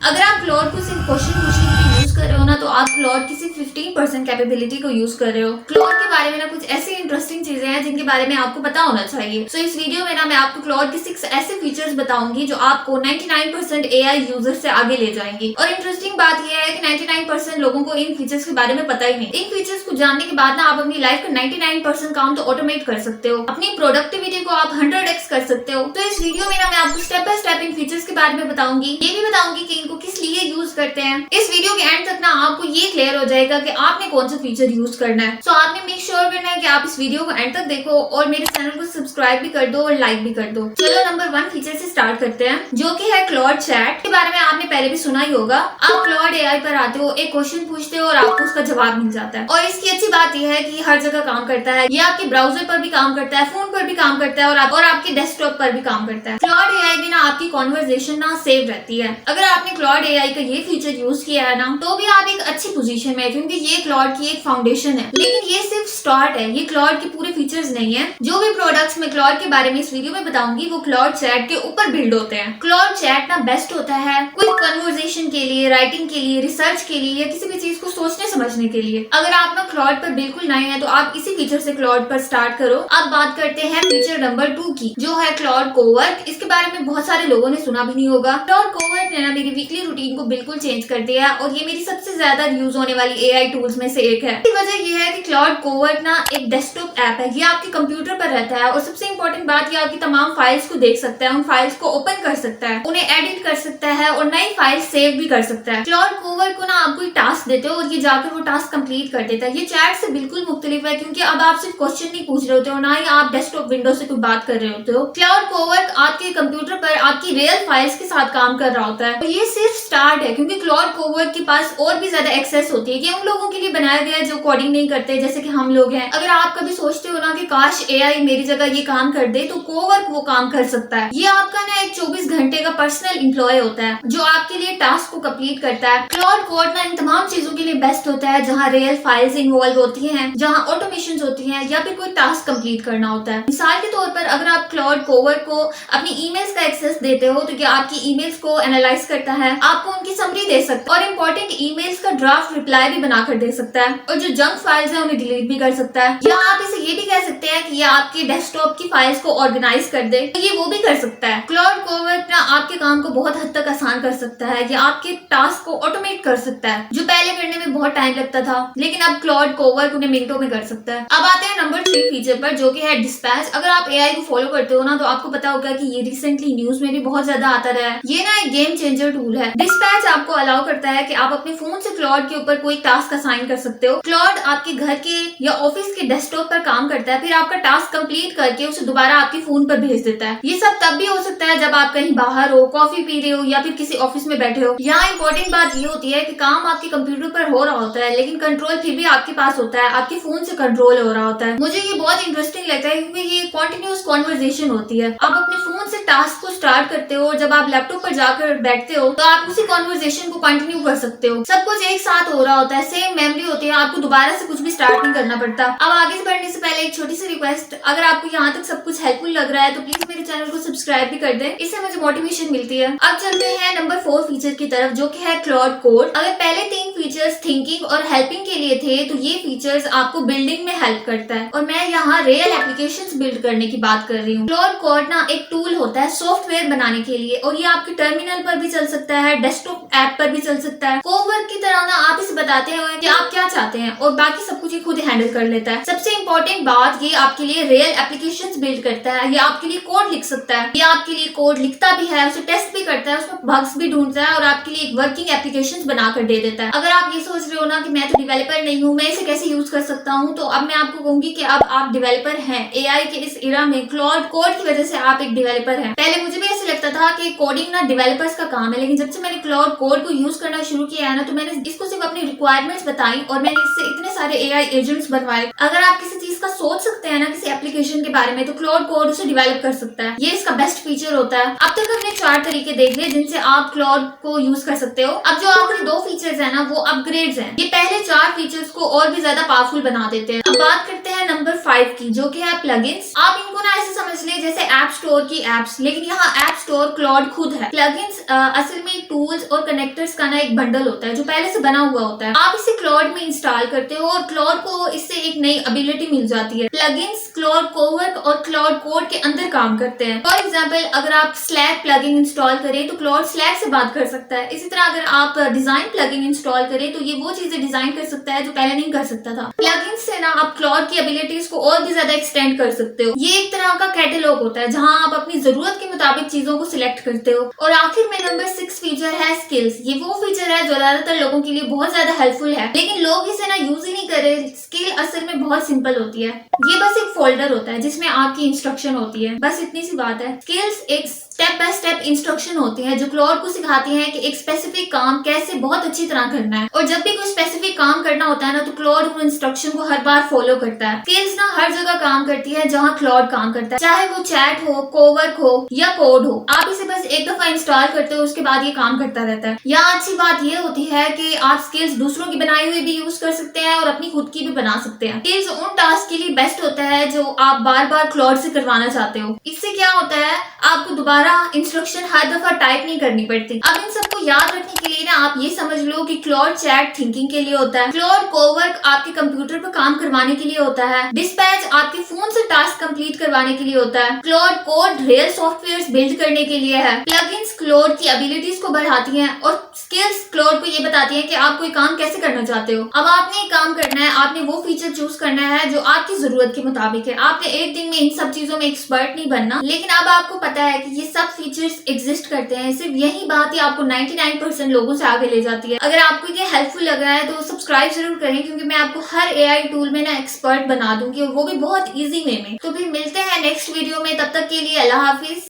अगर आप क्लॉड को सिर्फ क्वेश्चन पूछने के लिए यूज कर रहे हो ना, तो आप क्लॉड की सिर्फ 15% कैपेबिलिटी को यूज कर रहे हो। क्लॉड के बारे में ना कुछ ऐसी इंटरेस्टिंग चीजें हैं जिनके बारे में आपको पता होना चाहिए। सो इस वीडियो में ना मैं आपको क्लॉड के 6 ऐसे फीचर्स बताऊंगी जो आपको 99% एआई यूजर से आगे ले जाएंगी। और इंटरेस्टिंग बात यह है कि 99% लोगों को इन फीचर्स के बारे में पता ही नहीं। इन फीचर्स को जानने के बाद ना आप अपनी लाइफ का 99% काम तो ऑटोमेट कर सकते हो, अपनी प्रोडक्टिविटी को आप 100x कर सकते हो। तो इस वीडियो में ना मैं आपको step by step in features के बारे में बताऊंगी, ये भी बताऊंगी कि इनको किस लिए यूज करते हैं। इस वीडियो के एंड तक ना आपको ये क्लियर हो जाएगा कि आपने कौन सा फीचर यूज करना है। सो आपने मेक श्योर करना है कि आप इस वीडियो को एंड तक देखो और मेरे चैनल को सब्सक्राइब भी कर दो और लाइक भी कर दो। चलो नंबर 1 फीचर से स्टार्ट करते हैं, जो कि है क्लॉड चैट। के बारे में आपने पहले भी सुना ही होगा। आप क्लॉड एआई पर आते हो, एक क्वेश्चन पूछते हो और आपको उसका जवाब मिल जाता है। और इसकी अच्छी बात यह है कि हर जगह काम करता है। ये आपके ब्राउजर पर भी काम करता है, फोन पर भी काम करता है और आपके डेस्कटॉप पर भी काम करता है। क्लॉड एआई में ना आपकी कॉन्वर्सेशन ना सेव रहती है। अगर आपने क्लॉड एआई का ये फीचर यूज किया है ना, तो भी आप एक अच्छी पोजीशन में है, क्योंकि ये क्लॉड की एक फाउंडेशन है। लेकिन ये सिर्फ स्टार्ट है, ये क्लॉड के पूरे फीचर्स नहीं है। जो भी प्रोडक्ट्स मैं क्लॉड के बारे में इस वीडियो में बताऊंगी वो क्लॉड चैट के ऊपर बिल्ड होते हैं। क्लॉड चैट ना बेस्ट होता है क्विक कन्वर्सेशन के लिए, राइटिंग के लिए, रिसर्च के लिए या किसी भी चीज को सोचने समझने के लिए। अगर आप ना क्लॉड पर बिल्कुल नए हैं तो आप इसी फीचर से क्लॉड पर स्टार्ट करो। अब बात करते हैं फीचर नंबर 2 की, जो है क्लॉड कोवर्क। इसके बारे में बहुत सारे लोगों ने सुना भी नहीं होगा। क्लॉड कोवर्क ने ना मेरी वीकली रूटीन को बिल्कुल चेंज कर दिया है और ये मेरी सबसे ज्यादा यूज होने वाली एआई टूल्स में से एक है। इसकी वजह यह है कि क्लॉड कोवर्क ना एक डेस्कटॉप ऐप है। ये आपके कंप्यूटर पर रहता है और सबसे इंपॉर्टेंट बात, ये आपकी तमाम फाइल्स को देख सकता है, उन फाइल्स को ओपन कर सकता है, उन्हें एडिट कर सकता है और नई फाइल सेव भी कर सकता है। क्लॉड कोवर्क को ना आप कोई टास्क देते हो और ये जाकर वो टास्क कंप्लीट कर देता है। ये चैट से बिल्कुल मुख्तलिफ है, क्योंकि अब आप सिर्फ क्वेश्चन नहीं पूछ रहे होते हो, ना ही आप डेस्कटॉप विंडो से कोई बात कर रहे होते हो। क्लॉड कोवर्क आपके कंप्यूटर पर आपकी रियल फाइल्स के साथ काम कर रहा होता है। और ये सिर्फ स्टार्ट है, क्योंकि क्लॉड कोवर्क के पास और भी ज्यादा एक्सेस होती है। ये उन लोगों के लिए बनाया गया है जो कोडिंग नहीं करते, जैसे कि हम लोग हैं। अगर आप कभी सोचते हो ना कि काश एआई मेरी जगह ये काम कर दे, तो कोवर्क वो काम कर सकता है। ये आपका ना एक 24 घंटे का पर्सनल एम्प्लॉय होता है जो आपके लिए टास्क को कंप्लीट करता है। क्लॉड कोड ना इन तमाम चीजों के लिए बेस्ट होता है जहाँ रियल फाइल्स इन्वॉल्व होती हैं, जहाँ ऑटोमेशन होती हैं या फिर कोई टास्क कंप्लीट करना होता है। मिसाल के तौर पर अगर आप क्लॉड कोवर्क को अपनी ईमेल्स का एक्सेस देते हो, तो क्या आपकी ईमेल्स को एनालाइज करता है, आपको उनकी समरी दे सकता है और इंपॉर्टेंट ईमेल्स का ड्राफ्ट रिप्लाई भी बनाकर दे सकता है। और जो जंक फाइल्स हैं उन्हें डिलीट भी कर सकता है। या आप इसे ये भी कह सकते हैं कि ये आपके डेस्कटॉप की फाइल्स को ऑर्गेनाइज कर दे, तो ये वो भी कर सकता है। क्लॉड कोवर्क ना आपके काम को बहुत हद तक आसान कर सकता है। ये आपके टास्क को ऑटोमेट कर सकता है, जो पहले करने में बहुत टाइम लगता था, लेकिन अब क्लॉड कोवर्क उन्हें मिनटों में कर सकता है। अब आते हैं नंबर 3 फीचर पर, जो कि है डिस्पैच। अगर आप एआई को फॉलो करते हो ना, तो आपको पता होगा कि ये रिसेंटली न्यूज में भी बहुत ज्यादा आता रहा है। ये ना एक गेम चेंजर टूल है। डिस्पैच आपको अलाउ करता है कि आप अपने फोन से क्लॉड के ऊपर कोई टास्क असाइन कर सकते हो। क्लॉड आपके घर के या ऑफिस के डेस्कटॉप पर काम करता है, फिर आपका टास्क कंप्लीट करके उसे दोबारा आपके फोन पर भेज देता है। ये सब तब भी हो सकता है जब आप कहीं बाहर हो, कॉफी पी रहे हो या फिर किसी ऑफिस में बैठे हो। यहाँ इंपॉर्टेंट बात ये होती है कि काम आपके कंप्यूटर पर हो रहा होता है, लेकिन कंट्रोल फिर भी आपके पास होता है, आपके फोन से कंट्रोल हो रहा होता है। मुझे ये बहुत इंटरेस्टिंग लगता है, क्योंकि ये कॉन्टिन्यूअस कॉन्वर्सेशन होती है। आप अपने फोन से टास्क को स्टार्ट करते हो और जब आप लैपटॉप पर जाकर बैठते हो तो आप उसी कॉन्वर्सेशन को कंटिन्यू कर सकते हो। सब कुछ एक साथ हो रहा होता है, सेम मेमोरी होती है, आपको दोबारा से कुछ भी स्टार्ट नहीं करना पड़ता। अब आगे से बढ़ने से पहले एक छोटी सी रिक्वेस्ट, अगर आपको यहाँ तक सब कुछ हेल्पफुल लग रहा है तो प्लीज मेरे चैनल को सब्सक्राइब भी कर दें, इससे मुझे मोटिवेशन मिलती है। अब चलते हैं नंबर 4 फीचर की तरफ, जो कि है क्लॉड कोड। अगर पहले 3 फीचर्स थिंकिंग और हेल्पिंग के लिए थे, तो ये फीचर्स आपको बिल्डिंग में हेल्प करता है। और मैं यहाँ रियल एप्लीकेशंस बिल्ड करने की बात कर रही हूँ। क्लॉड कोड ना एक टूल होता है सॉफ्टवेयर बनाने के लिए, और ये आपके टर्मिनल पर भी चल सकता है, डेस्कटॉप ऐप पर भी चल सकता है। कोवर्क की तरह ना आप इसे बताते हैं कि आप क्या चाहते हैं और बाकी सब कुछ ये खुद हैंडल कर लेता है। सबसे इंपॉर्टेंट बात, ये आपके लिए रियल एप्लीकेशंस बिल्ड करता है। ये आपके लिए कोड लिख सकता है, ये आपके लिए कोड लिखता भी है, उसे टेस्ट भी करता है, उसमें बग्स भी ढूंढता है और आपके लिए एक वर्किंग एप्लीकेशंस बनाकर दे देता है। अगर आप ये सोच रहे हो ना कि मैं तो डेवलपर नहीं हूँ, मैं इसे कैसे यूज कर सकता हूँ, तो अब मैं आपको कहूंगी कि अब आप डेवलपर हैं। एआई के इस एरा में क्लॉड कोड की वजह से आप एक डेवलपर हैं। पहले मुझे भी ऐसे लगता था कि कोडिंग ना डेवलपर्स का काम है, लेकिन जब से मैंने क्लॉड कोड को यूज करना शुरू किया है ना, तो मैंने इसको सिर्फ अपनी रिक्वायरमेंट्स बताई और मैंने इससे इतने सारे एआई एजेंट्स बनवाए। अगर आप किसी चीज का सोच सकते हैं ना किसी एप्लीकेशन के बारे में, तो क्लाउड कोड उसे डेवलप कर सकता है। ये इसका बेस्ट फीचर होता है। अब तक हमने 4 तरीके देख लिए जिनसे आप क्लाउड को यूज कर सकते हो। अब जो आखिरी 2 फीचर्स है ना वो अपग्रेड्स हैं। ये पहले 4 फीचर्स को और भी ज्यादा पावरफुल बना देते हैं। अब बात करते हैं नंबर 5 की, जो कि है प्लगइन्स। आप इनको ना ऐसे समझ ले जैसे ऐप स्टोर की एप्स, लेकिन यहाँ ऐप स्टोर क्लाउड खुद है। प्लगइन्स असल में टूल्स और कनेक्टर्स का ना एक बंडल होता है जो पहले से बना हुआ होता है। आप इसे क्लाउड में इंस्टॉल करते हो और क्लाउड को इससे एक नई एबिलिटी मिल जाती है। प्लगइन्स क्लाउड कोवर्क और क्लाउड कोड के अंदर काम करते हैं। फॉर एग्जांपल, अगर आप स्लैक प्लगइन इंस्टॉल करें तो क्लाउड स्लैक से बात कर सकता है। इसी तरह अगर आप डिजाइन प्लगइन इंस्टॉल करें तो ये वो चीजें डिजाइन कर सकता है जो पहले नहीं कर सकता था। प्लगइन्स से ना आप क्लाउड की एबिलिटीज को और भी ज्यादा एक्सटेंड कर सकते हो। ये एक तरह का कैटलॉग होता है जहां आप अपनी जरूरत के मुताबिक चीजों को सिलेक्ट करते हो। और आखिर में नंबर 6 फीचर है स्किल्स। ये वो फीचर है जो ज्यादातर लोगों के लिए बहुत ज्यादा हेल्पफुल है, लेकिन लोग इसे ना यूज ही नहीं कर रहे। स्किल असल में बहुत सिंपल होती है। ये बस एक फोल्डर होता है जिसमें आपकी इंस्ट्रक्शन होती है, बस इतनी सी बात है। स्किल्स एक स्टेप बाय स्टेप इंस्ट्रक्शन होती है जो क्लाउड को सिखाती है कि एक स्पेसिफिक काम कैसे बहुत अच्छी तरह करना है। और जब भी कोई स्पेसिफिक काम करना होता है ना तो क्लाउड उन इंस्ट्रक्शन को हर बार फॉलो करता है। स्किल्स ना हर जगह काम करती है जहां क्लाउड काम करता है, चाहे वो चैट हो, कोवर्क हो या कोड हो। आप इसे बस एक दफा इंस्टॉल करते हो, उसके बाद ये काम करता रहता है। यहाँ अच्छी बात ये होती है कि आप स्किल्स दूसरों की बनाई हुई भी यूज कर सकते हैं और अपनी खुद की भी बना सकते हैं। स्किल्स उन टास्क के लिए बेस्ट होता है जो आप बार बार क्लाउड से करवाना चाहते हो। इससे क्या होता है, आपको दोबारा इंस्ट्रक्शन हर दफा टाइप नहीं करनी पड़ती। अब इन सबको याद रखने के लिए ना आप ये समझ लो कि क्लाउड चैट थिंकिंग के लिए होता है, क्लाउड कोवर्क आपके कंप्यूटर पर काम करवाने के लिए होता है, डिस्पैच आपके फोन से टास्क कंप्लीट करवाने के लिए होता है, cloud code real software build करने के लिए है, प्लगइन्स क्लाउड की एबिलिटीज को बढ़ाती हैं और स्किल्स क्लाउड को ये बताती हैं कि आप कोई काम कैसे करना चाहते हो। अब आपने एक काम करना है, आपने वो फीचर चूज करना है जो आपकी जरूरत के मुताबिक है। आपने एक दिन में इन सब चीजों में एक्सपर्ट नहीं बनना, लेकिन अब आपको पता है कि ये सब फीचर्स एग्जिस्ट करते हैं। सिर्फ यही बात ही आपको 99% लोगों से आगे ले जाती है। अगर आपको ये हेल्पफुल लग रहा है तो सब्सक्राइब जरूर करें, क्योंकि मैं आपको हर एआई टूल में ना एक्सपर्ट बना दूंगी और वो भी बहुत इजी वे में। तो फिर मिलते हैं नेक्स्ट वीडियो में, तब तक के लिए अल्लाह हाफिज।